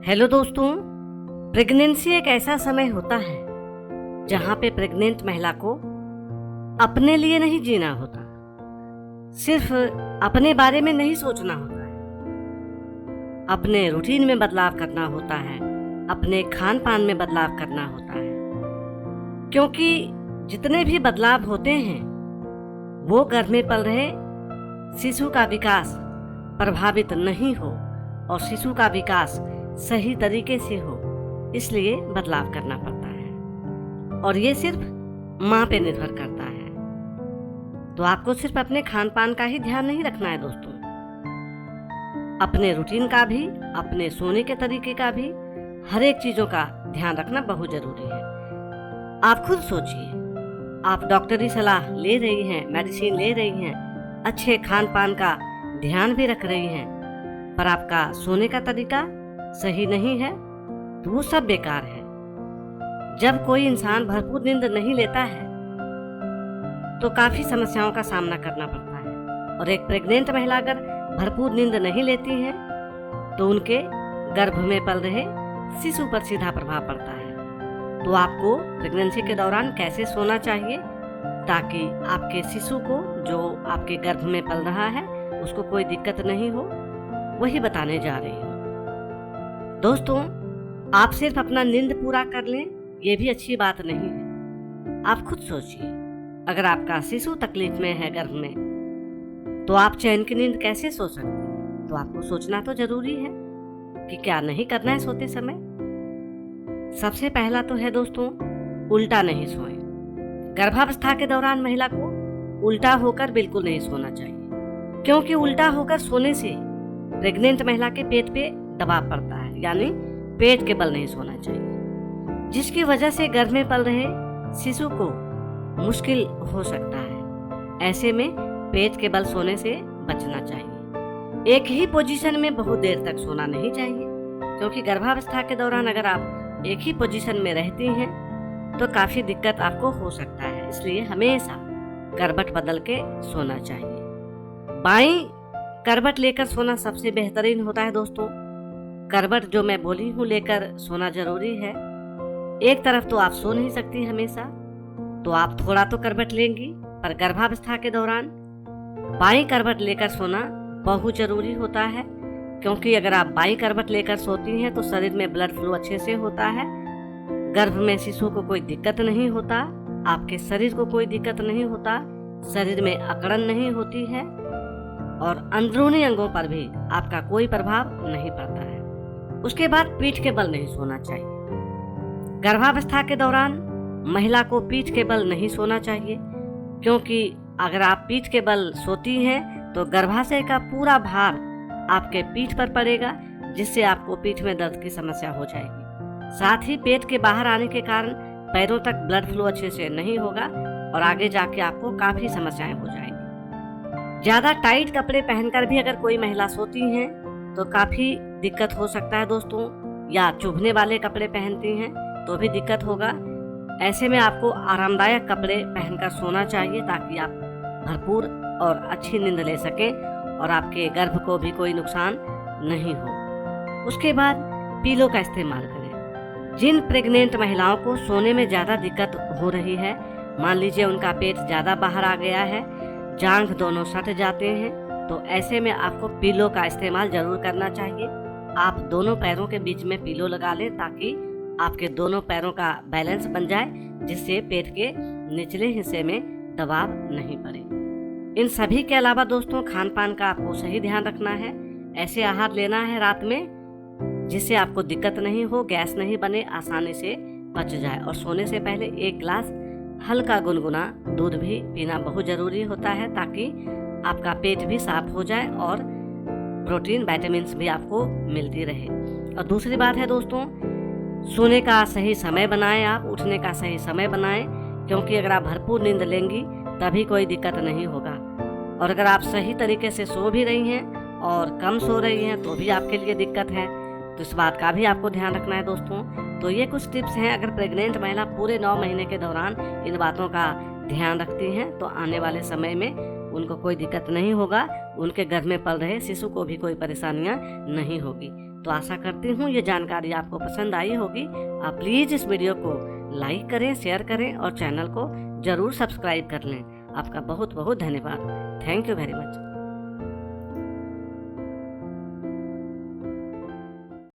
Hello दोस्तों, pregnancy एक ऐसा समय होता है जहां पे प्रेग्नेंट महिला को अपने लिए नहीं जीना होता, सिर्फ अपने बारे में नहीं सोचना होता है। अपने रूटीन में बदलाव करना होता है, अपने खान पान में बदलाव करना होता है, क्योंकि जितने भी बदलाव होते हैं वो गर्भ में पल रहे शिशु का विकास प्रभावित नहीं हो और शिशु का विकास सही तरीके से हो, इसलिए बदलाव करना पड़ता है और ये सिर्फ माँ पे निर्भर करता है। तो आपको सिर्फ अपने खान पान का ही ध्यान नहीं रखना है दोस्तों, अपने रूटीन का भी, अपने सोने के तरीके का भी, हर एक चीजों का ध्यान रखना बहुत जरूरी है। आप खुद सोचिए, आप डॉक्टरी सलाह ले रही हैं, मेडिसिन ले रही हैं, अच्छे खान पान का ध्यान भी रख रही हैं, पर आपका सोने का तरीका सही नहीं है तो वो सब बेकार है। जब कोई इंसान भरपूर नींद नहीं लेता है तो काफी समस्याओं का सामना करना पड़ता है और एक प्रेग्नेंट महिला अगर भरपूर नींद नहीं लेती है तो उनके गर्भ में पल रहे शिशु पर सीधा प्रभाव पड़ता है। तो आपको प्रेगनेंसी के दौरान कैसे सोना चाहिए ताकि आपके शिशु को, जो आपके गर्भ में पल रहा है, उसको कोई दिक्कत नहीं हो, वही बताने जा रही हूँ। दोस्तों, आप सिर्फ अपना नींद पूरा कर लें ये भी अच्छी बात नहीं है। आप खुद सोचिए, अगर आपका शिशु तकलीफ में है गर्भ में तो आप चैन की नींद कैसे सो सकते हैं? तो आपको सोचना तो जरूरी है कि क्या नहीं करना है सोते समय। सबसे पहला तो है दोस्तों, उल्टा नहीं सोएं। गर्भावस्था के दौरान महिला को उल्टा होकर बिल्कुल नहीं सोना चाहिए, क्योंकि उल्टा होकर सोने से प्रेग्नेंट महिला के पेट पे दबाव पड़ता है, यानी पेट के बल नहीं सोना चाहिए, जिसकी वजह से गर्भ में पल रहे शिशु को मुश्किल हो सकता है। ऐसे में पेट के बल सोने से बचना चाहिए। एक ही पोजीशन में बहुत देर तक सोना नहीं चाहिए, क्योंकि गर्भावस्था के दौरान अगर आप एक ही पोजीशन में रहती हैं तो काफी दिक्कत आपको हो सकता है। इसलिए हमेशा करवट बदल के सोना चाहिए। बाईं करवट लेकर सोना सबसे बेहतरीन होता है दोस्तों। करवट जो मैं बोली हूँ लेकर सोना जरूरी है। एक तरफ तो आप सो नहीं सकती हमेशा, तो आप थोड़ा तो करवट लेंगी, पर गर्भावस्था के दौरान बाईं करवट लेकर सोना बहुत जरूरी होता है, क्योंकि अगर आप बाईं करवट लेकर सोती हैं तो शरीर में ब्लड फ्लो अच्छे से होता है, गर्भ में शिशु को कोई दिक्कत नहीं होता, आपके शरीर को कोई दिक्कत नहीं होता, शरीर में अकड़न नहीं होती है और अंदरूनी अंगों पर भी आपका कोई प्रभाव नहीं पड़ता है। उसके बाद पीठ के बल नहीं सोना चाहिए। गर्भावस्था के दौरान महिला को पीठ के बल नहीं सोना चाहिए, क्योंकि अगर आप पीठ के बल सोती हैं तो गर्भाशय का पूरा भार आपके पीठ पर पड़ेगा, जिससे आपको पीठ में दर्द की समस्या हो जाएगी। साथ ही पेट के बाहर आने के कारण पैरों तक ब्लड फ्लो अच्छे से नहीं होगा और आगे जाके आपको काफी समस्याएं हो जाएंगी। ज्यादा टाइट कपड़े पहनकर भी अगर कोई महिला सोती हैं तो काफी दिक्कत हो सकता है दोस्तों, या चुभने वाले कपड़े पहनती हैं तो भी दिक्कत होगा। ऐसे में आपको आरामदायक कपड़े पहनकर सोना चाहिए ताकि आप भरपूर और अच्छी नींद ले सकें और आपके गर्भ को भी कोई नुकसान नहीं हो। उसके बाद पीलो का इस्तेमाल करें। जिन प्रेग्नेंट महिलाओं को सोने में ज़्यादा दिक्कत हो रही है, मान लीजिए उनका पेट ज़्यादा बाहर आ गया है, जांघ दोनों सट जाते हैं, तो ऐसे में आपको पीलो का इस्तेमाल जरूर करना चाहिए। आप दोनों पैरों के बीच में पीलो लगा लें ताकि आपके दोनों पैरों का बैलेंस बन जाए, जिससे पेट के निचले हिस्से में दबाव नहीं पड़े। इन सभी के अलावा दोस्तों, खान पान का आपको सही ध्यान रखना है। ऐसे आहार लेना है रात में जिससे आपको दिक्कत नहीं हो, गैस नहीं बने, आसानी से पच जाए। और सोने से पहले 1 गिलास हल्का गुनगुना दूध भी पीना बहुत जरूरी होता है, ताकि आपका पेट भी साफ हो जाए और प्रोटीन, विटामिन भी आपको मिलती रहे। और दूसरी बात है दोस्तों, सोने का सही समय बनाएं, आप उठने का सही समय बनाएं, क्योंकि अगर आप भरपूर नींद लेंगी तभी कोई दिक्कत नहीं होगा। और अगर आप सही तरीके से सो भी रही हैं और कम सो रही हैं तो भी आपके लिए दिक्कत है, तो इस बात का भी आपको ध्यान रखना है दोस्तों। तो ये कुछ टिप्स हैं, अगर प्रेग्नेंट महिला पूरे 9 महीने के दौरान इन बातों का ध्यान रखती हैं तो आने वाले समय में उनको कोई दिक्कत नहीं होगा, उनके गर्भ में पल रहे शिशु को भी कोई परेशानियां नहीं होगी। तो आशा करती हूँ ये जानकारी आपको पसंद आई होगी। आप प्लीज़ इस वीडियो को लाइक करें, शेयर करें और चैनल को ज़रूर सब्सक्राइब कर लें। आपका बहुत बहुत धन्यवाद। Thank you very much.